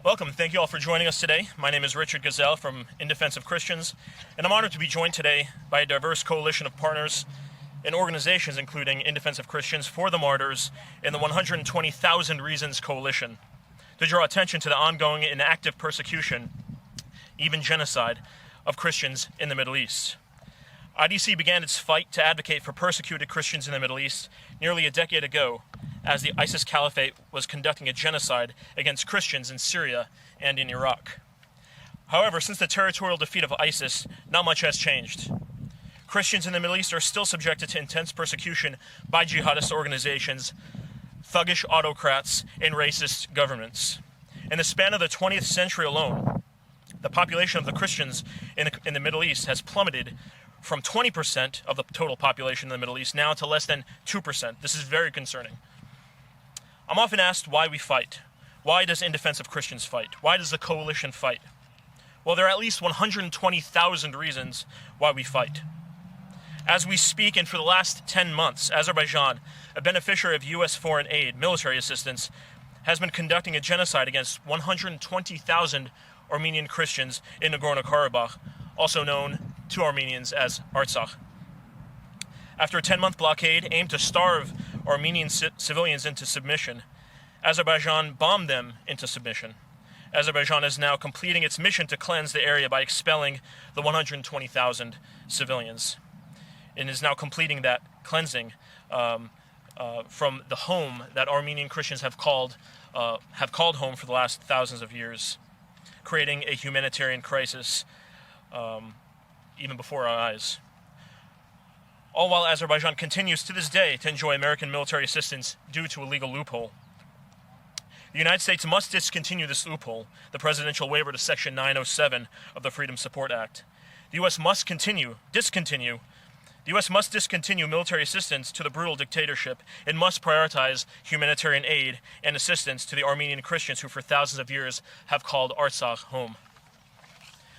Welcome. Thank you all for joining us today. My name is Richard Ghazal from In Defense of Christians, and I'm honored to be joined today by a diverse coalition of partners and organizations including In Defense of Christians, For the Martyrs, and the 120,000 Reasons Coalition to draw attention to the ongoing and active persecution, even genocide, of Christians in the Middle East. IDC began its fight to advocate for persecuted Christians in the Middle East nearly a decade ago, as the ISIS Caliphate was conducting a genocide against Christians in Syria and in Iraq. However, since the territorial defeat of ISIS, not much has changed. Christians in the Middle East are still subjected to intense persecution by jihadist organizations, thuggish autocrats, and racist governments. In the span of the 20th century alone, the population of the Christians in the Middle East has plummeted from 20% of the total population in the Middle East now to less than 2%. This is very concerning. I'm often asked why we fight. Why does In Defense of Christians fight? Why does the coalition fight? Well, there are at least 120,000 reasons why we fight. As we speak, and for the last 10 months, Azerbaijan, a beneficiary of U.S. foreign aid, military assistance, has been conducting a genocide against 120,000 Armenian Christians in Nagorno-Karabakh, also known to Armenians as Artsakh. After a 10-month blockade aimed to starve Armenian civilians into submission, Azerbaijan bombed them into submission. Azerbaijan is now completing its mission to cleanse the area by expelling the 120,000 civilians, and is now completing that cleansing from the home that Armenian Christians have called home for the last thousands of years, creating a humanitarian crisis even before our eyes. All while Azerbaijan continues to this day to enjoy American military assistance due to a legal loophole. The United States must discontinue this loophole, the presidential waiver to Section 907 of the Freedom Support Act. The U.S. must discontinue military assistance to the brutal dictatorship and must prioritize humanitarian aid and assistance to the Armenian Christians who for thousands of years have called Artsakh home.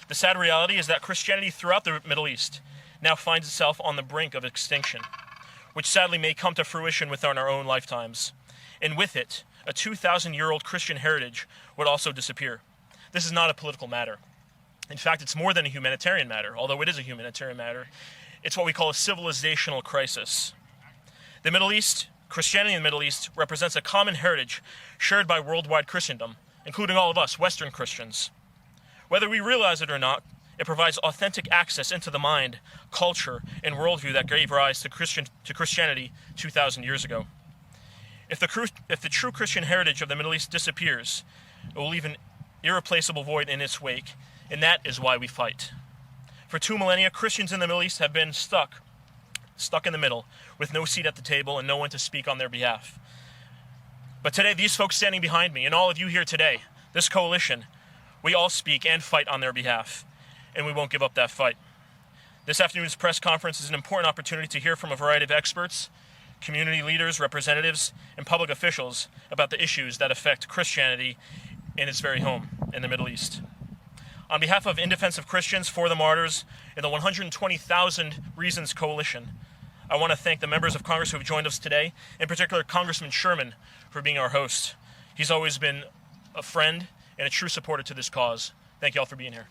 The sad reality is that Christianity throughout the Middle East now finds itself on the brink of extinction, which sadly may come to fruition within our own lifetimes. And with it, a 2,000-year-old Christian heritage would also disappear. This is not a political matter. In fact, it's more than a humanitarian matter, although it is a humanitarian matter. It's what we call a civilizational crisis. The Middle East, Christianity in the Middle East, represents a common heritage shared by worldwide Christendom, including all of us, Western Christians. Whether we realize it or not, it provides authentic access into the mind, culture, and worldview that gave rise to Christianity 2,000 years ago. If the true Christian heritage of the Middle East disappears, it will leave an irreplaceable void in its wake, and that is why we fight. For 2 millennia, Christians in the Middle East have been stuck in the middle, with no seat at the table and no one to speak on their behalf. But today, these folks standing behind me, and all of you here today, this coalition, we all speak and fight on their behalf, and we won't give up that fight. This afternoon's press conference is an important opportunity to hear from a variety of experts, community leaders, representatives, and public officials about the issues that affect Christianity in its very home in the Middle East. On behalf of In Defense of Christians, For the Martyrs, and the 120,000 Reasons Coalition, I want to thank the members of Congress who have joined us today, in particular Congressman Sherman, for being our host. He's always been a friend and a true supporter to this cause. Thank you all for being here.